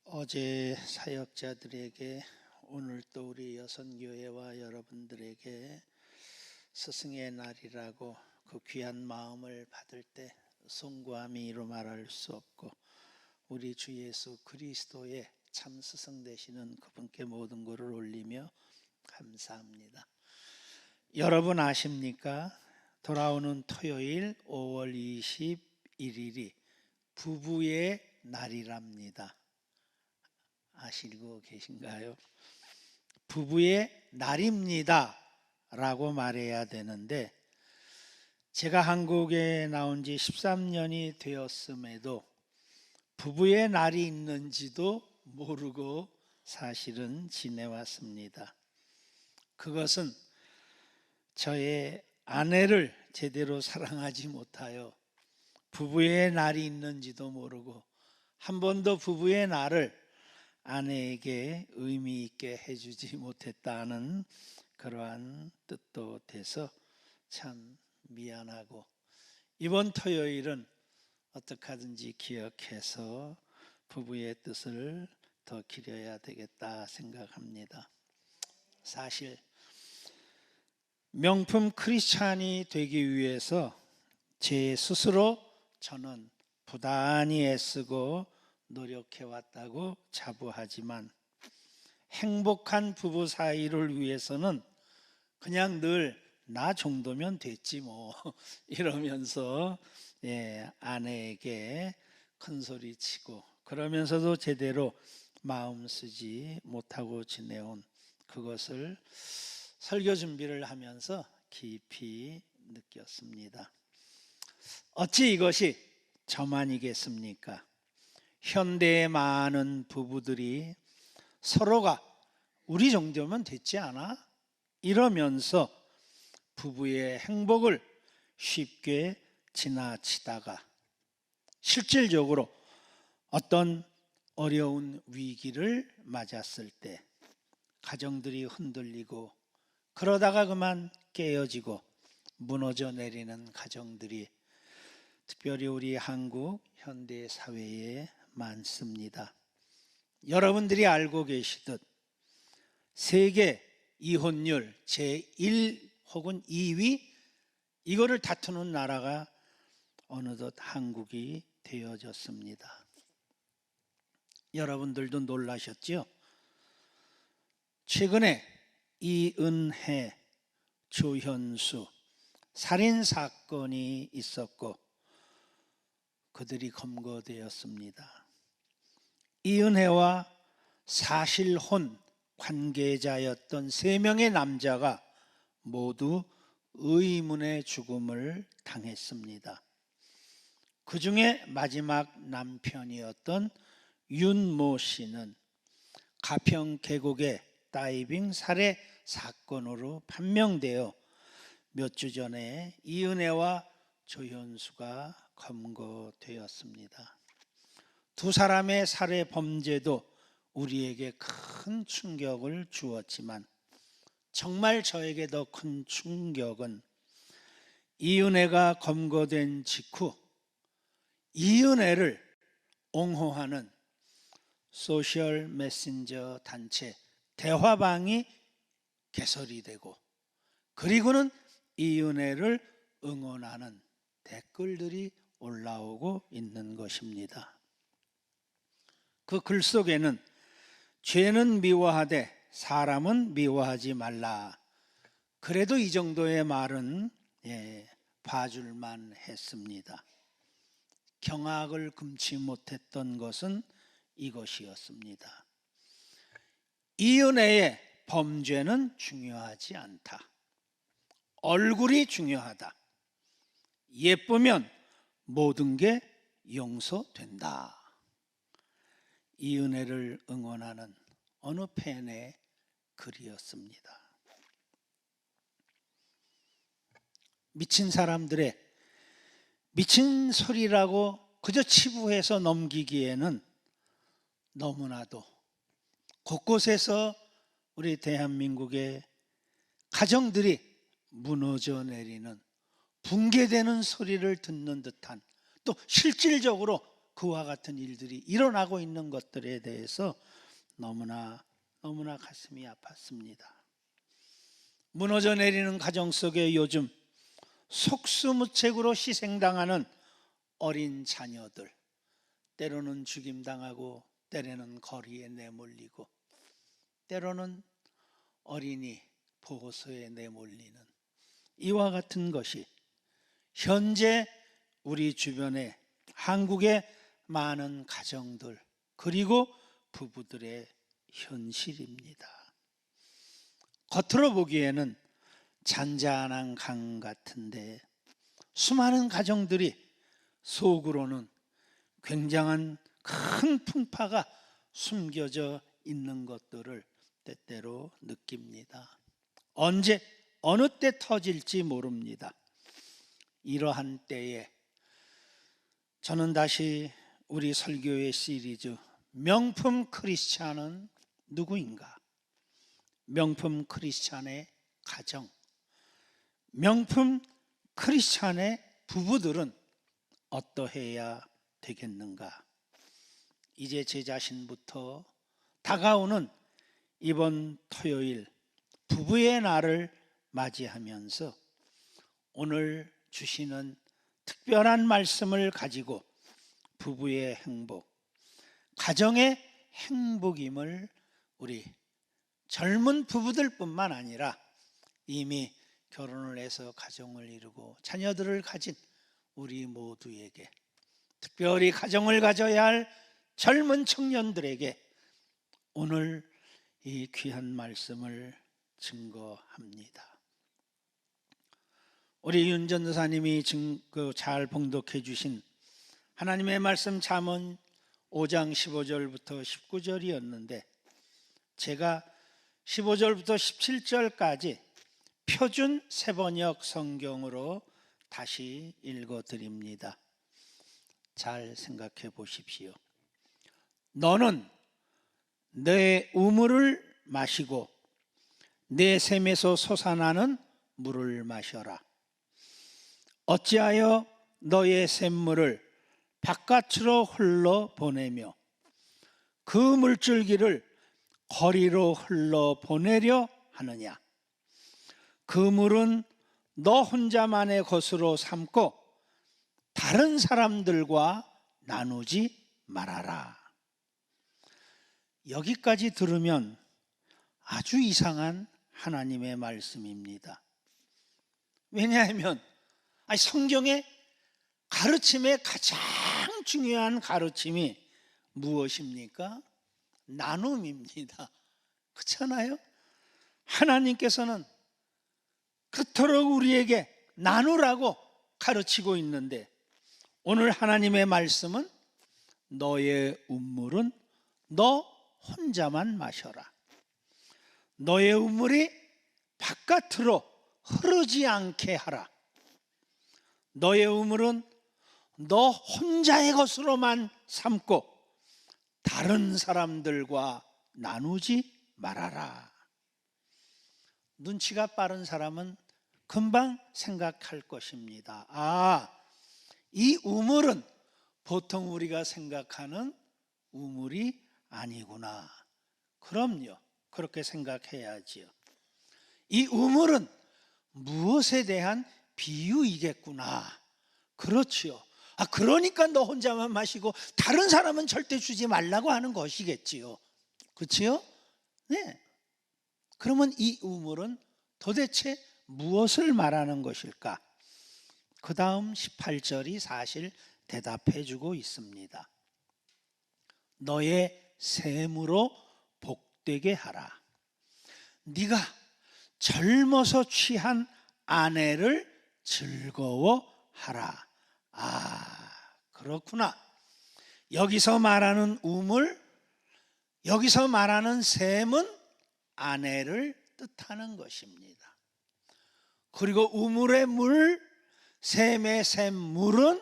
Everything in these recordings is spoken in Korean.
어제 사역자들에게, 오늘 또 우리 여선교회와 여러분들에게 스승의 날이라고 그 귀한 마음을 받을 때 송구함이 이루 말할 수 없고, 우리 주 예수 그리스도의 참 스승 되시는 그분께 모든 것을 올리며 감사합니다. 여러분 아십니까? 돌아오는 토요일 5월 21일이 부부의 날이랍니다. 아시고 계신가요? 부부의 날입니다 라고 말해야 되는데, 제가 한국에 나온 지 13년이 되었음에도 부부의 날이 있는지도 모르고 사실은 지내왔습니다. 그것은 저의 아내를 제대로 사랑하지 못하여 부부의 날이 있는지도 모르고, 한 번도 부부의 날을 아내에게 의미 있게 해주지 못했다는 그러한 뜻도 돼서 참 미안하고, 이번 토요일은 어떻게 하든지 기억해서 부부의 뜻을 더 기려야 되겠다 생각합니다. 사실 명품 크리스찬이 되기 위해서 제 스스로 저는 부단히 애쓰고 노력해왔다고 자부하지만, 행복한 부부 사이를 위해서는 그냥 늘 나 정도면 됐지 뭐 이러면서 아내에게 큰소리 치고, 그러면서도 제대로 마음 쓰지 못하고 지내온 그것을 설교 준비를 하면서 깊이 느꼈습니다. 어찌 이것이 저만이겠습니까? 현대의 많은 부부들이 서로가 우리 정도면 됐지 않아? 이러면서 부부의 행복을 쉽게 지나치다가 실질적으로 어떤 어려운 위기를 맞았을 때 가정들이 흔들리고, 그러다가 그만 깨어지고 무너져 내리는 가정들이 특별히 우리 한국 현대 사회에 많습니다. 여러분들이 알고 계시듯 세계 이혼율 제1 혹은 2위 이거를 다투는 나라가 어느덧 한국이 되어졌습니다. 여러분들도 놀라셨죠? 최근에 이은혜, 조현수 살인사건이 있었고 그들이 검거되었습니다. 이은혜와 사실혼 관계자였던 3명의 남자가 모두 의문의 죽음을 당했습니다. 그 중에 마지막 남편이었던 윤모 씨는 가평 계곡의 다이빙 살해 사건으로 판명되어 몇 주 전에 이은혜와 조현수가 검거되었습니다. 두 사람의 살해 범죄도 우리에게 큰 충격을 주었지만, 정말 저에게 더 큰 충격은 이은혜가 검거된 직후 이은혜를 옹호하는 소셜 메신저 단체 대화방이 개설이 되고, 그리고는 이은혜를 응원하는 댓글들이 올라오고 있는 것입니다. 그 글 속에는 죄는 미워하되 사람은 미워하지 말라, 그래도 이 정도의 말은 봐줄만 했습니다. 경악을 금치 못했던 것은 이것이었습니다. 이은혜의 범죄는 중요하지 않다. 얼굴이 중요하다. 예쁘면 모든 게 용서된다. 이은혜를 응원하는 어느 팬의 글이었습니다. 미친 사람들의 미친 소리라고 그저 치부해서 넘기기에는 너무나도 곳곳에서 우리 대한민국의 가정들이 무너져 내리는, 붕괴되는 소리를 듣는 듯한, 또 실질적으로 그와 같은 일들이 일어나고 있는 것들에 대해서 너무나 가슴이 아팠습니다. 무너져 내리는 가정 속에 요즘 속수무책으로 희생당하는 어린 자녀들, 때로는 죽임당하고 때로는 거리에 내몰리고 때로는 어린이 보호소에 내몰리는 이와 같은 것이 현재 우리 주변에 한국의 많은 가정들 그리고 부부들의 현실입니다. 겉으로 보기에는 잔잔한 강 같은데 수많은 가정들이 속으로는 굉장한 큰 풍파가 숨겨져 있는 것들을 때때로 느낍니다. 언제 어느 때 터질지 모릅니다. 이러한 때에 저는 다시 우리 설교의 시리즈 명품 크리스찬은 누구인가? 명품 크리스찬의 가정, 명품 크리스찬의 부부들은 어떠해야 되겠는가? 이제 제 자신부터 다가오는 이번 토요일 부부의 날을 맞이하면서 오늘 주시는 특별한 말씀을 가지고 부부의 행복, 가정의 행복임을 우리 젊은 부부들뿐만 아니라 이미 결혼을 해서 가정을 이루고 자녀들을 가진 우리 모두에게, 특별히 가정을 가져야 할 젊은 청년들에게 오늘 이 귀한 말씀을 증거합니다. 우리 윤 전도사님이 잘 봉독해 주신 하나님의 말씀 잠언 5장 15절부터 19절이었는데 제가 15절부터 17절까지 표준 세번역 성경으로 다시 읽어드립니다. 잘 생각해 보십시오. 너는 내 우물을 마시고 내 샘에서 솟아나는 물을 마셔라. 어찌하여 너의 샘물을 바깥으로 흘러 보내며 그 물줄기를 거리로 흘러 보내려 하느냐? 그 물은 너 혼자만의 것으로 삼고 다른 사람들과 나누지 말아라. 여기까지 들으면 아주 이상한 하나님의 말씀입니다. 왜냐하면 성경의 가르침의 가장 중요한 가르침이 무엇입니까? 나눔입니다. 그렇잖아요? 하나님께서는 그토록 우리에게 나누라고 가르치고 있는데 오늘 하나님의 말씀은 너의 우물은 너 혼자만 마셔라. 너의 우물이 바깥으로 흐르지 않게 하라. 너의 우물은 너 혼자의 것으로만 삼고 다른 사람들과 나누지 말아라. 눈치가 빠른 사람은 금방 생각할 것입니다. 이 우물은 보통 우리가 생각하는 우물이 아니구나. 그럼요. 그렇게 생각해야지요. 이 우물은 무엇에 대한 비유이겠구나. 그렇지요. 그러니까 너 혼자만 마시고 다른 사람은 절대 주지 말라고 하는 것이겠지요. 그렇지요? 네. 그러면 이 우물은 도대체 무엇을 말하는 것일까? 그 다음 18절이 사실 대답해 주고 있습니다. 너의 샘으로 복되게 하라. 네가 젊어서 취한 아내를 즐거워하라. 그렇구나. 여기서 말하는 우물, 여기서 말하는 샘은 아내를 뜻하는 것입니다. 그리고 우물의 물, 샘의 샘물은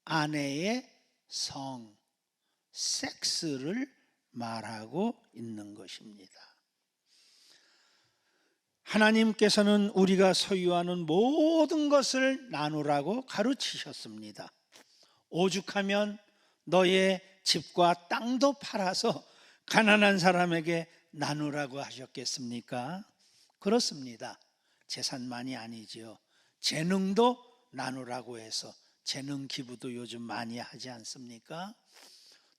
아내의 성, 섹스를 말하고 있는 것입니다. 하나님께서는 우리가 소유하는 모든 것을 나누라고 가르치셨습니다. 오죽하면 너의 집과 땅도 팔아서 가난한 사람에게 나누라고 하셨겠습니까? 그렇습니다. 재산만이 아니지요. 재능도 나누라고 해서 재능 기부도 요즘 많이 하지 않습니까?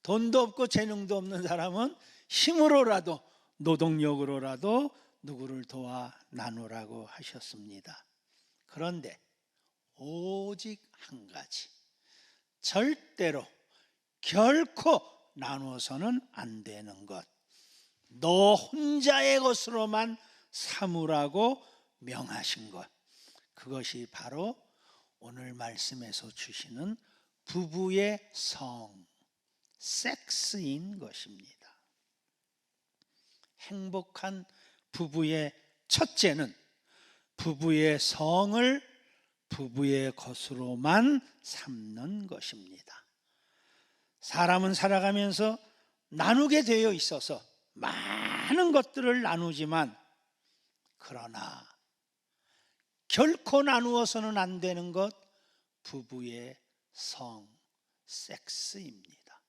돈도 없고 재능도 없는 사람은 힘으로라도 노동력으로라도 누구를 도와 나누라고 하셨습니다. 그런데 오직 한 가지, 절대로 결코 나누어서는 안 되는 것, 너 혼자의 것으로만 삼으라고 명하신 것, 그것이 바로 오늘 말씀에서 주시는 부부의 성, 섹스인 것입니다. 행복한 부부의 첫째는 부부의 성을 부부의 것으로만 삼는 것입니다. 사람은 살아가면서 나누게 되어 있어서 많은 것들을 나누지만, 그러나 결코 나누어서는 안 되는 것, 부부의 성, 섹스입니다.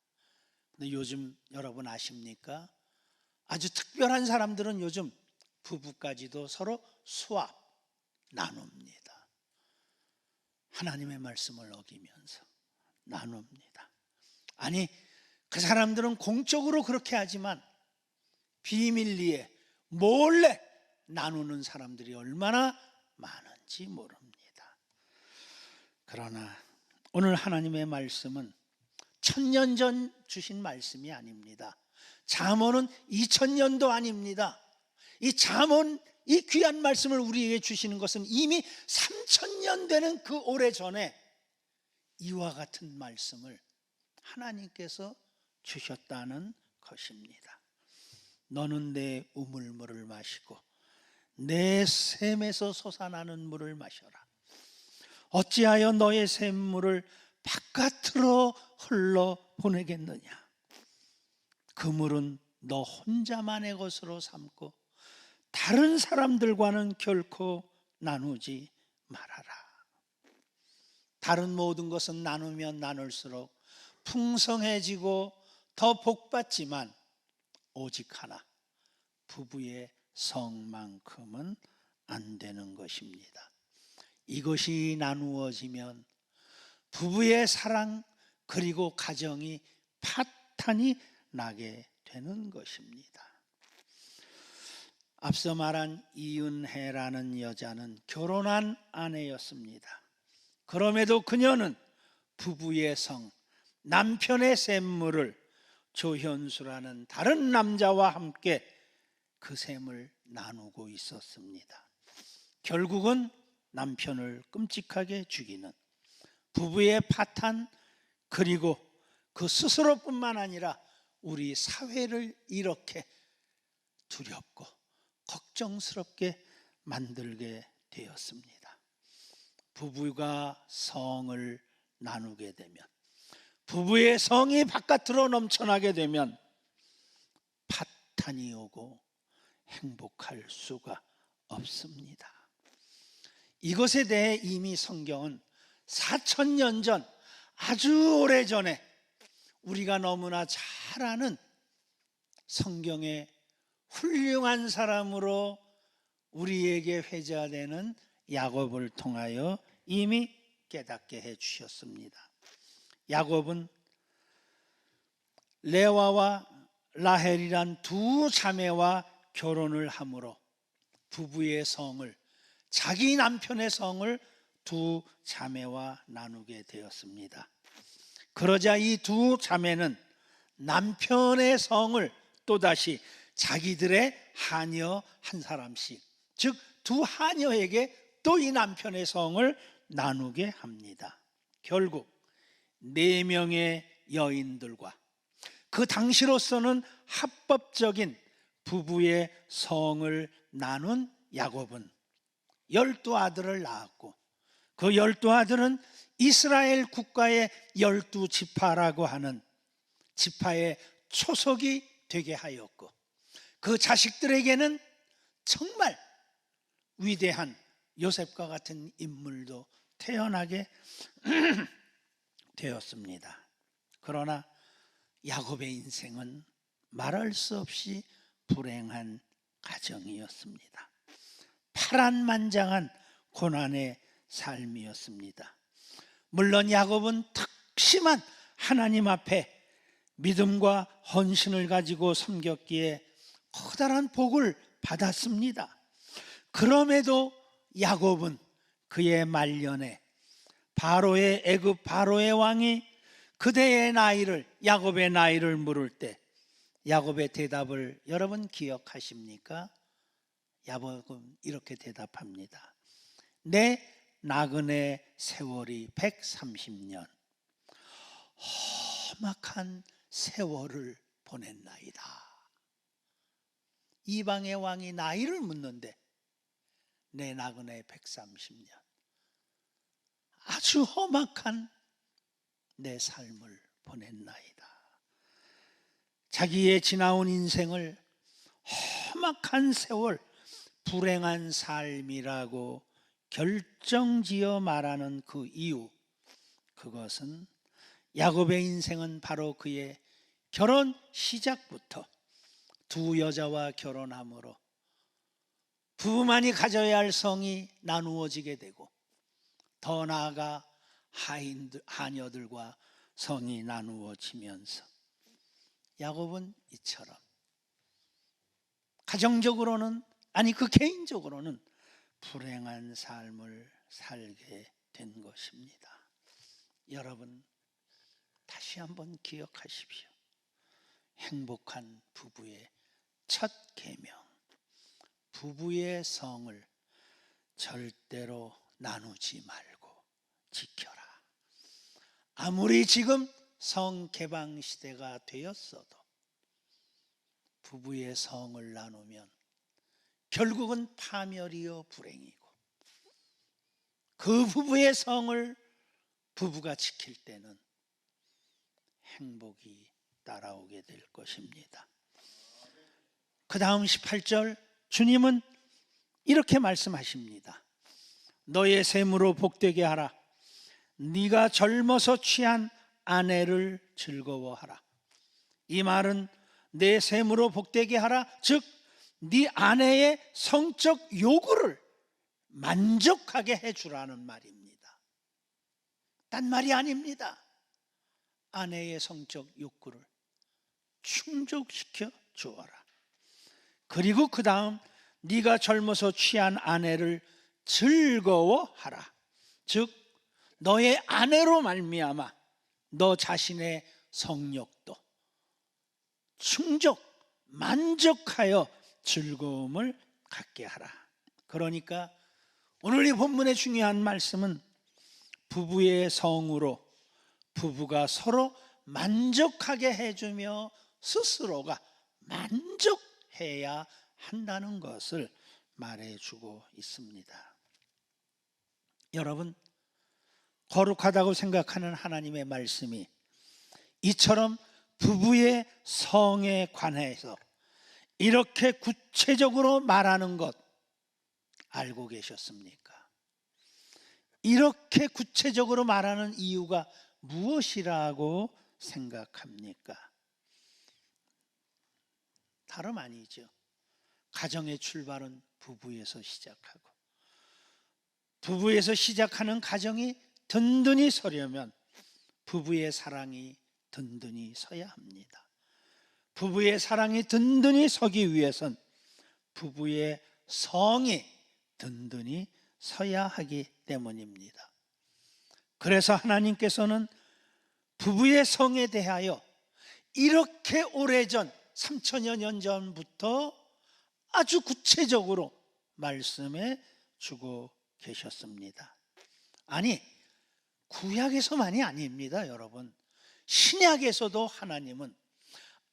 근데 요즘 여러분 아십니까? 아주 특별한 사람들은 요즘 부부까지도 서로 수합, 나눕니다. 하나님의 말씀을 어기면서 나눕니다. 아니, 그 사람들은 공적으로 그렇게 하지만 비밀리에 몰래 나누는 사람들이 얼마나 많은지 모릅니다. 그러나 오늘 하나님의 말씀은 1000년 전 주신 말씀이 아닙니다. 잠언은 2000년도 아닙니다. 이 잠언, 이 귀한 말씀을 우리에게 주시는 것은 이미 3000년 되는 그 오래전에 이와 같은 말씀을 하나님께서 주셨다는 것입니다. 너는 내 우물물을 마시고 내 샘에서 솟아나는 물을 마셔라. 어찌하여 너의 샘물을 바깥으로 흘러 보내겠느냐. 그 물은 너 혼자만의 것으로 삼고 다른 사람들과는 결코 나누지 말아라. 다른 모든 것은 나누면 나눌수록 풍성해지고 더 복받지만 오직 하나, 부부의 성만큼은 안 되는 것입니다. 이것이 나누어지면 부부의 사랑 그리고 가정이 파탄이 나게 되는 것입니다. 앞서 말한 이은혜라는 여자는 결혼한 아내였습니다. 그럼에도 그녀는 부부의 성, 남편의 샘물을 조현수라는 다른 남자와 함께 그 샘을 나누고 있었습니다. 결국은 남편을 끔찍하게 죽이는 부부의 파탄, 그리고 그 스스로뿐만 아니라 우리 사회를 이렇게 두렵고 걱정스럽게 만들게 되었습니다. 부부가 성을 나누게 되면, 부부의 성이 바깥으로 넘쳐나게 되면 파탄이 오고 행복할 수가 없습니다. 이것에 대해 이미 성경은 4000년 전, 아주 오래전에 우리가 너무나 잘 아는 성경의 훌륭한 사람으로 우리에게 회자되는 야곱을 통하여 이미 깨닫게 해 주셨습니다. 야곱은 레와와 라헬이란 두 자매와 결혼을 함으로 부부의 성을, 자기 남편의 성을 두 자매와 나누게 되었습니다. 그러자 이 두 자매는 남편의 성을 또다시 자기들의 하녀 한 사람씩, 즉 두 하녀에게 또 이 남편의 성을 나누게 합니다. 결국 4명의 여인들과 그 당시로서는 합법적인 부부의 성을 나눈 야곱은 12아들을 낳았고, 그 12아들은 이스라엘 국가의 12지파라고 하는 지파의 초석이 되게 하였고, 그 자식들에게는 정말 위대한 요셉과 같은 인물도 태어나게 되었습니다. 그러나 야곱의 인생은 말할 수 없이 불행한 가정이었습니다. 파란만장한 고난의 삶이었습니다. 물론 야곱은 특심한 하나님 앞에 믿음과 헌신을 가지고 섬겼기에 커다란 복을 받았습니다. 그럼에도 야곱은 그의 말년에 바로의 애굽 바로의 왕이 그대의 나이를 야곱의 나이를 물을 때 야곱의 대답을 여러분 기억하십니까? 야곱은 이렇게 대답합니다. 내 나그네 세월이 130년 험악한 세월을 보냈나이다. 이방의 왕이 나이를 묻는데 내 나그네 130년 아주 험악한 내 삶을 보냈나이다. 자기의 지나온 인생을 험악한 세월, 불행한 삶이라고 결정지어 말하는 그 이유, 그것은 야곱의 인생은 바로 그의 결혼 시작부터 두 여자와 결혼함으로 부부만이 가져야 할 성이 나누어지게 되고 더 나아가 하녀들과 성이 나누어지면서 야곱은 이처럼 가정적으로는 아니 그 개인적으로는 불행한 삶을 살게 된 것입니다. 여러분 다시 한번 기억하십시오. 행복한 부부의 첫 계명, 부부의 성을 절대로 나누지 말고 지켜라. 아무리 지금 성개방 시대가 되었어도 부부의 성을 나누면 결국은 파멸이요 불행이고, 그 부부의 성을 부부가 지킬 때는 행복이 따라오게 될 것입니다. 그 다음 18절 주님은 이렇게 말씀하십니다. 너의 샘으로 복되게 하라. 네가 젊어서 취한 아내를 즐거워하라. 이 말은 내 샘으로 복되게 하라, 즉 네 아내의 성적 요구를 만족하게 해주라는 말입니다. 딴 말이 아닙니다. 아내의 성적 욕구를 충족시켜 주어라. 그리고 그 다음 네가 젊어서 취한 아내를 즐거워하라. 즉 너의 아내로 말미암아 너 자신의 성욕도 충족, 만족하여 즐거움을 갖게 하라. 그러니까 오늘 이 본문의 중요한 말씀은 부부의 성으로 부부가 서로 만족하게 해주며 스스로가 만족해야 한다는 것을 말해주고 있습니다. 여러분, 거룩하다고 생각하는 하나님의 말씀이 이처럼 부부의 성에 관해서 이렇게 구체적으로 말하는 것 알고 계셨습니까? 이렇게 구체적으로 말하는 이유가 무엇이라고 생각합니까? 다름 아니죠. 가정의 출발은 부부에서 시작하고, 부부에서 시작하는 가정이 든든히 서려면 부부의 사랑이 든든히 서야 합니다. 부부의 사랑이 든든히 서기 위해선 부부의 성이 든든히 서야 하기 때문입니다. 그래서 하나님께서는 부부의 성에 대하여 이렇게 오래전 3000여 년 전부터 아주 구체적으로 말씀해 주고 계셨습니다. 아니, 구약에서만이 아닙니다, 여러분. 신약에서도 하나님은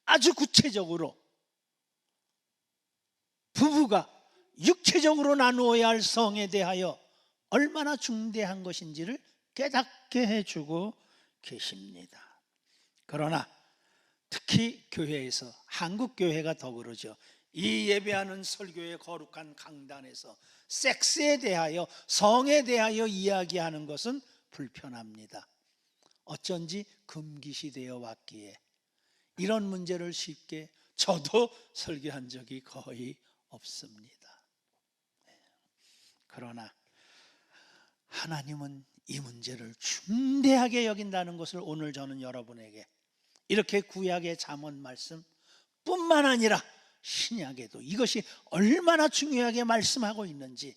아주 구체적으로 부부가 육체적으로 나누어야 할 성에 대하여 얼마나 중대한 것인지를 깨닫게 해주고 계십니다. 그러나 특히 교회에서, 한국 교회가 더 그러죠. 이 예배하는 설교의 거룩한 강단에서 섹스에 대하여, 성에 대하여 이야기하는 것은 불편합니다. 어쩐지 금기시 되어 왔기에 이런 문제를 쉽게 저도 설교한 적이 거의 없습니다. 그러나 하나님은 이 문제를 중대하게 여긴다는 것을 오늘 저는 여러분에게 이렇게 구약의 잠언 말씀 뿐만 아니라 신약에도 이것이 얼마나 중요하게 말씀하고 있는지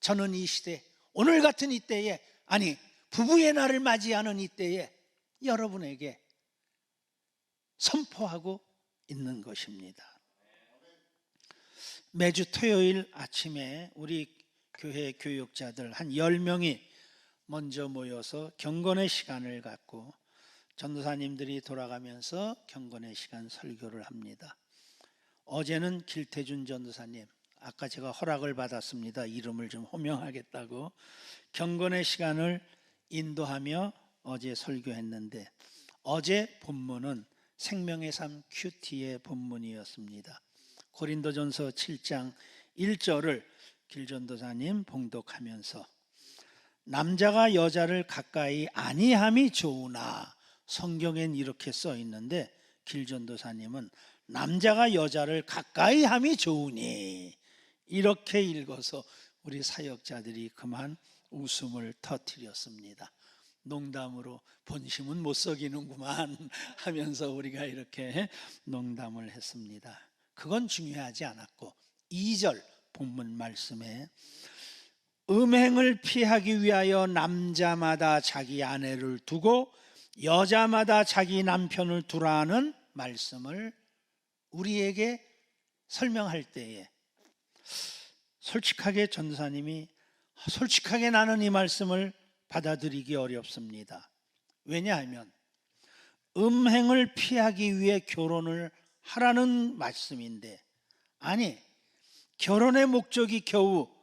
저는 이 시대, 오늘 같은 이때에, 아니 부부의 날을 맞이하는 이때에 여러분에게 선포하고 있는 것입니다. 매주 토요일 아침에 우리 교회 교육자들 한 10명이 먼저 모여서 경건의 시간을 갖고 전도사님들이 돌아가면서 경건의 시간 설교를 합니다. 어제는 길태준 전도사님, 아까 제가 허락을 받았습니다. 이름을 좀 호명하겠다고 경건의 시간을 인도하며 어제 설교했는데, 어제 본문은 생명의 삶 큐티의 본문이었습니다. 고린도전서 7장 1절을 길전도사님 봉독하면서 남자가 여자를 가까이 아니함이 좋으나, 성경엔 이렇게 써 있는데 길전도사님은 남자가 여자를 가까이 함이 좋으니 이렇게 읽어서 우리 사역자들이 그만 웃음을 터뜨렸습니다. 농담으로 본심은 못 속이는구만 하면서 우리가 이렇게 농담을 했습니다. 그건 중요하지 않았고 2절 본문 말씀에 음행을 피하기 위하여 남자마다 자기 아내를 두고 여자마다 자기 남편을 두라는 말씀을 우리에게 설명할 때에 솔직하게 전도사님이 솔직하게 나는 이 말씀을 받아들이기 어렵습니다. 왜냐하면 음행을 피하기 위해 결혼을 하라는 말씀인데, 아니 결혼의 목적이 겨우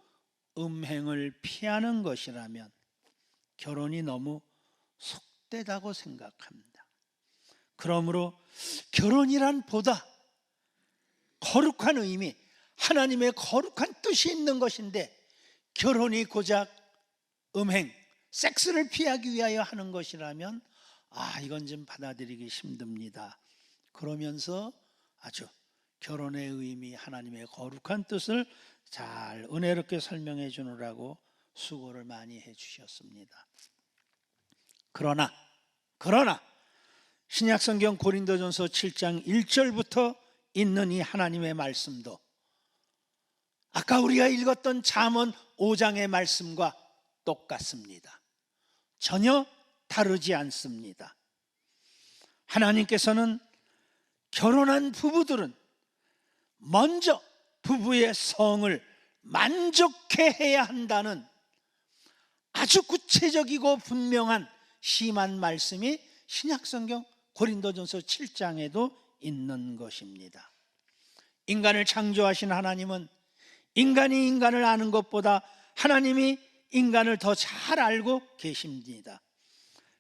음행을 피하는 것이라면 결혼이 너무 속되다고 생각합니다. 그러므로 결혼이란 보다 거룩한 의미, 하나님의 거룩한 뜻이 있는 것인데 결혼이 고작 음행, 섹스를 피하기 위하여 하는 것이라면 이건 좀 받아들이기 힘듭니다. 그러면서 아주 결혼의 의미, 하나님의 거룩한 뜻을 잘 은혜롭게 설명해 주느라고 수고를 많이 해 주셨습니다. 그러나 신약성경 고린도전서 7장 1절부터 있는 이 하나님의 말씀도 아까 우리가 읽었던 잠언 5장의 말씀과 똑같습니다. 전혀 다르지 않습니다. 하나님께서는 결혼한 부부들은 먼저 부부의 성을 만족해 해야 한다는 아주 구체적이고 분명한 심한 말씀이 신약성경 고린도전서 7장에도 있는 것입니다. 인간을 창조하신 하나님은 인간이 인간을 아는 것보다 하나님이 인간을 더 잘 알고 계십니다.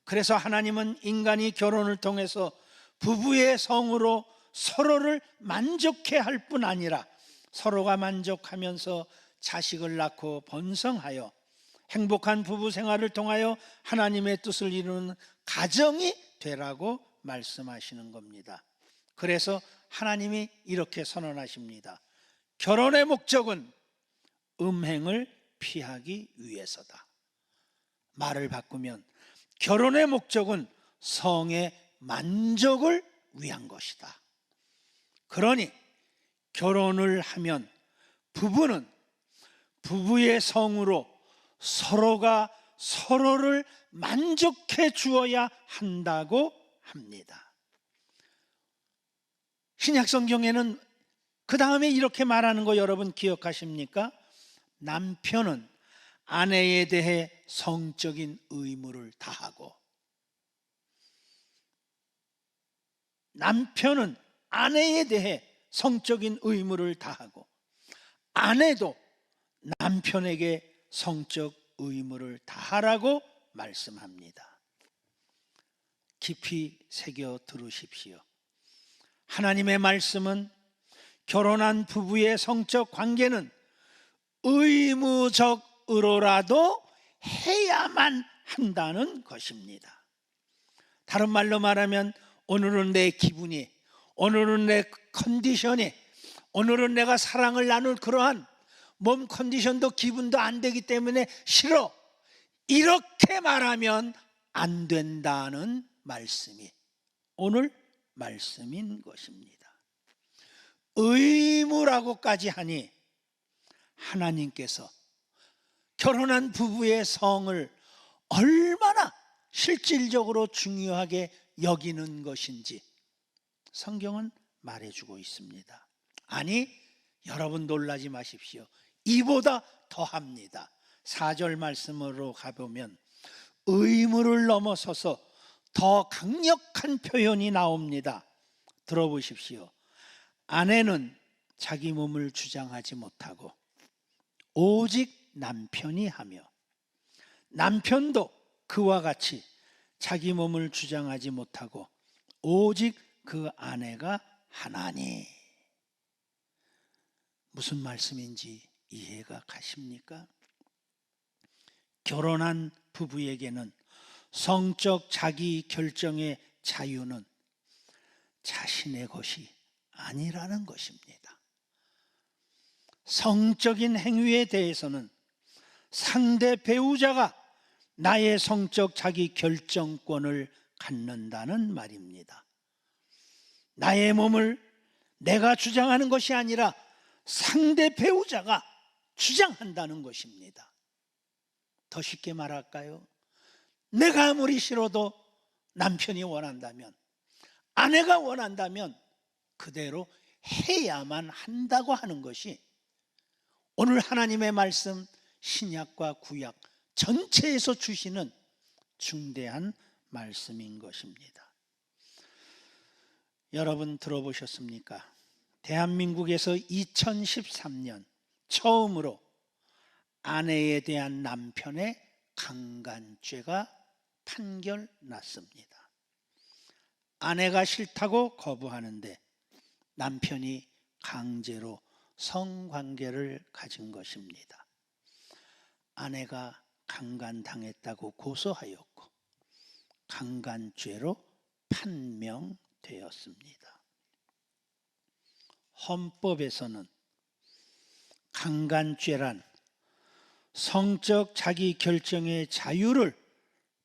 그래서 하나님은 인간이 결혼을 통해서 부부의 성으로 서로를 만족해 할 뿐 아니라 서로가 만족하면서 자식을 낳고 번성하여 행복한 부부 생활을 통하여 하나님의 뜻을 이루는 가정이 되라고 말씀하시는 겁니다. 그래서 하나님이 이렇게 선언하십니다. 결혼의 목적은 음행을 피하기 위해서다. 말을 바꾸면 결혼의 목적은 성의 만족을 위한 것이다. 그러니 결혼을 하면 부부는 부부의 성으로 서로가 서로를 만족해 주어야 한다고 합니다. 신약성경에는 그 다음에 이렇게 말하는 거 여러분 기억하십니까? 남편은 아내에 대해 성적인 의무를 다하고, 남편은 아내에 대해 성적인 의무를 다하고, 아내도 남편에게 성적 의무를 다하라고 말씀합니다. 깊이 새겨 들으십시오. 하나님의 말씀은 결혼한 부부의 성적 관계는 의무적으로라도 해야만 한다는 것입니다. 다른 말로 말하면 오늘은 내 기분이, 오늘은 내 컨디션이, 오늘은 내가 사랑을 나눌 그러한 몸 컨디션도 기분도 안 되기 때문에 싫어, 이렇게 말하면 안 된다는 말씀이 오늘 말씀인 것입니다. 의무라고까지 하니 하나님께서 결혼한 부부의 성을 얼마나 실질적으로 중요하게 여기는 것인지 성경은 말해주고 있습니다. 아니, 여러분 놀라지 마십시오. 이보다 더합니다. 4절 말씀으로 가보면 의무를 넘어서서 더 강력한 표현이 나옵니다. 들어보십시오. 아내는 자기 몸을 주장하지 못하고 오직 남편이 하며, 남편도 그와 같이 자기 몸을 주장하지 못하고 오직 그 아내가 하나니. 무슨 말씀인지 이해가 가십니까? 결혼한 부부에게는 성적 자기 결정의 자유는 자신의 것이 아니라는 것입니다. 성적인 행위에 대해서는 상대 배우자가 나의 성적 자기 결정권을 갖는다는 말입니다. 나의 몸을 내가 주장하는 것이 아니라 상대 배우자가 주장한다는 것입니다. 더 쉽게 말할까요? 내가 아무리 싫어도 남편이 원한다면, 아내가 원한다면 그대로 해야만 한다고 하는 것이 오늘 하나님의 말씀 신약과 구약 전체에서 주시는 중대한 말씀인 것입니다. 여러분 들어보셨습니까? 대한민국에서 2013년 처음으로 아내에 대한 남편의 강간죄가 판결났습니다. 아내가 싫다고 거부하는데 남편이 강제로 성관계를 가진 것입니다. 아내가 강간당했다고 고소하였고 강간죄로 판명되었습니다. 헌법에서는 강간죄란 성적 자기 결정의 자유를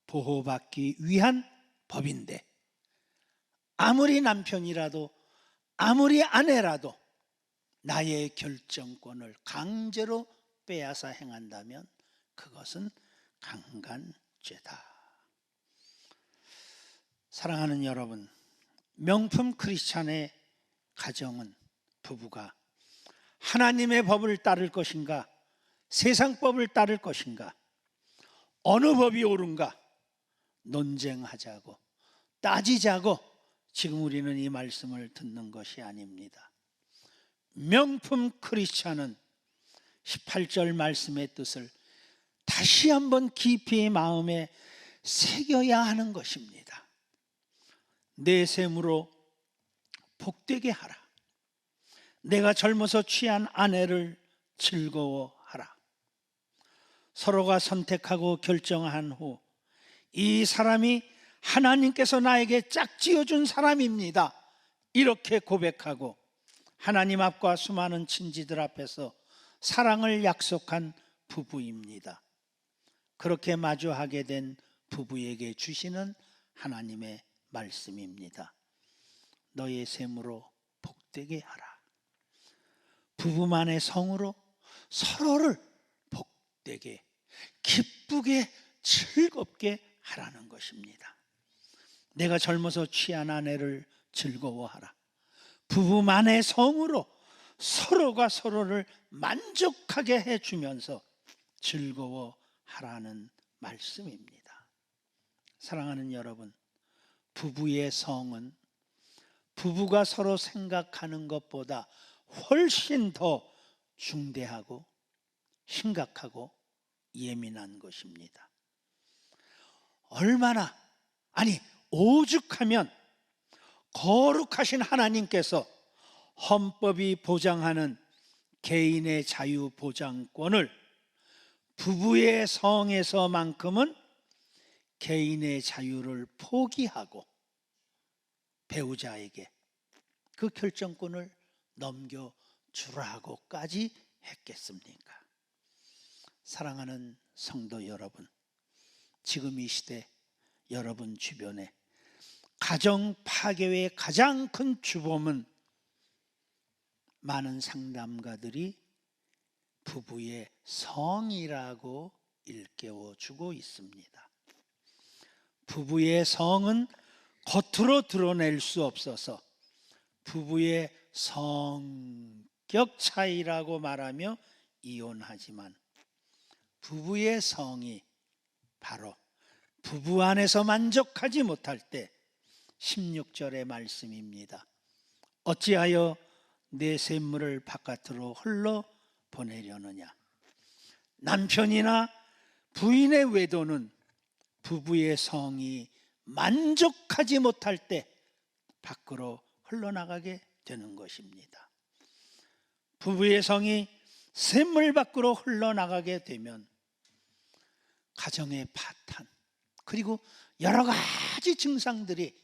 보호받기 위한 법인데, 아무리 남편이라도 아무리 아내라도 나의 결정권을 강제로 빼앗아 행한다면 그것은 강간죄다. 사랑하는 여러분, 명품 크리스찬의 가정은, 부부가 하나님의 법을 따를 것인가, 세상 법을 따를 것인가, 어느 법이 옳은가 논쟁하자고, 따지자고 지금 우리는 이 말씀을 듣는 것이 아닙니다. 명품 크리스찬은 18절 말씀의 뜻을 다시 한번 깊이 마음에 새겨야 하는 것입니다. 내 셈으로 복되게 하라. 내가 젊어서 취한 아내를 즐거워하라. 서로가 선택하고 결정한 후 이 사람이 하나님께서 나에게 짝지어준 사람입니다, 이렇게 고백하고 하나님 앞과 수많은 친지들 앞에서 사랑을 약속한 부부입니다. 그렇게 마주하게 된 부부에게 주시는 하나님의 말씀입니다. 너의 셈으로 복되게 하라. 부부만의 성으로 서로를 복되게, 기쁘게, 즐겁게 하라는 것입니다. 내가 젊어서 취한 아내를 즐거워하라. 부부만의 성으로 서로가 서로를 만족하게 해주면서 즐거워하라는 말씀입니다. 사랑하는 여러분, 부부의 성은 부부가 서로 생각하는 것보다 훨씬 더 중대하고 심각하고 예민한 것입니다. 얼마나, 아니 오죽하면 거룩하신 하나님께서 헌법이 보장하는 개인의 자유 보장권을 부부의 성에서만큼은 개인의 자유를 포기하고 배우자에게 그 결정권을 넘겨주라고까지 했겠습니까? 사랑하는 성도 여러분, 지금 이 시대 여러분 주변에 가정 파괴의 가장 큰 주범은 많은 상담가들이 부부의 성이라고 일깨워주고 있습니다. 부부의 성은 겉으로 드러낼 수 없어서 부부의 성격 차이라고 말하며 이혼하지만 부부의 성이 바로 부부 안에서 만족하지 못할 때 16절의 말씀입니다. 어찌하여 내 샘물을 바깥으로 흘러 보내려느냐. 남편이나 부인의 외도는 부부의 성이 만족하지 못할 때 밖으로 흘러나가게 되는 것입니다. 부부의 성이 샘물 밖으로 흘러나가게 되면 가정의 파탄, 그리고 여러 가지 증상들이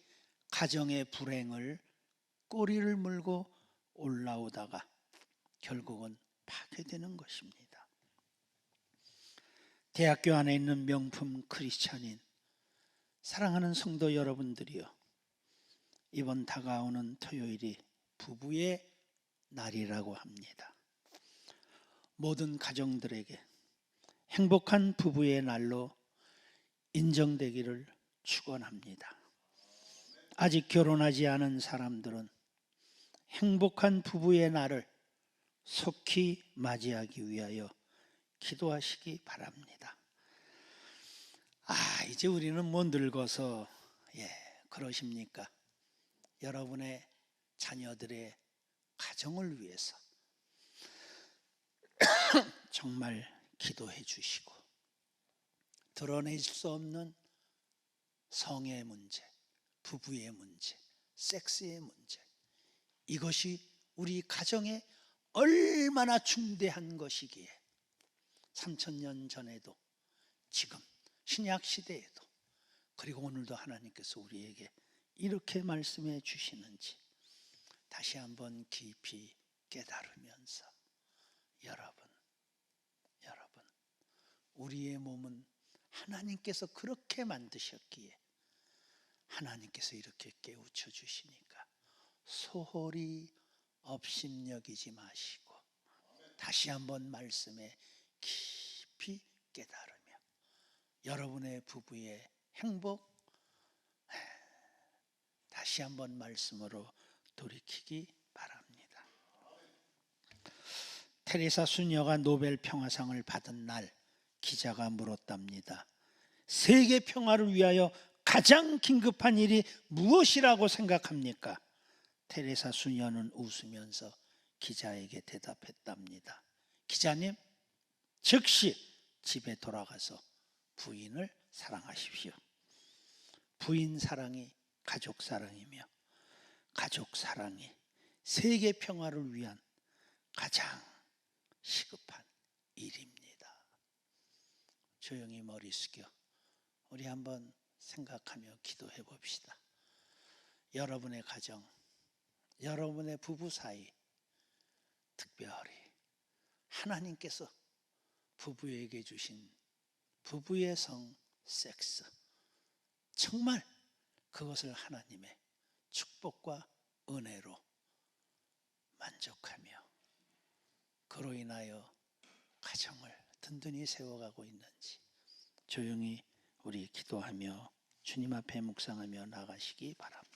가정의 불행을 꼬리를 물고 올라오다가 결국은 파괴되는 것입니다. 대학교 안에 있는 명품 크리스찬인 사랑하는 성도 여러분들이요, 이번 다가오는 토요일이 부부의 날이라고 합니다. 모든 가정들에게 행복한 부부의 날로 인정되기를 축원합니다. 아직 결혼하지 않은 사람들은 행복한 부부의 날을 속히 맞이하기 위하여 기도하시기 바랍니다. 이제 우리는 뭐 늙어서 그러십니까? 여러분의 자녀들의 가정을 위해서 정말 기도해 주시고, 드러낼 수 없는 성의 문제, 부부의 문제, 섹스의 문제, 이것이 우리 가정에 얼마나 중대한 것이기에 3000년 전에도 지금 신약 시대에도 그리고 오늘도 하나님께서 우리에게 이렇게 말씀해 주시는지 다시 한번 깊이 깨달으면서 여러분, 우리의 몸은 하나님께서 그렇게 만드셨기에 하나님께서 이렇게 깨우쳐 주시니까 소홀히 업신여기지 마시고 다시 한번 말씀에 깊이 깨달으며 여러분의 부부의 행복 다시 한번 말씀으로 돌이키기 바랍니다. 테레사 수녀가 노벨 평화상을 받은 날 기자가 물었답니다. 세계 평화를 위하여 가장 긴급한 일이 무엇이라고 생각합니까? 테레사 수녀는 웃으면서 기자에게 대답했답니다. 기자님, 즉시 집에 돌아가서 부인을 사랑하십시오. 부인 사랑이 가족 사랑이며 가족 사랑이 세계 평화를 위한 가장 시급한 일입니다. 조용히 머리 숙여 우리 한번 생각하며 기도해 봅시다. 여러분의 가정, 여러분의 부부 사이, 특별히 하나님께서 부부에게 주신 부부의 성 섹스, 정말 그것을 하나님의 축복과 은혜로 만족하며 그로 인하여 가정을 든든히 세워가고 있는지 조용히 우리 기도하며 주님 앞에 묵상하며 나가시기 바랍니다.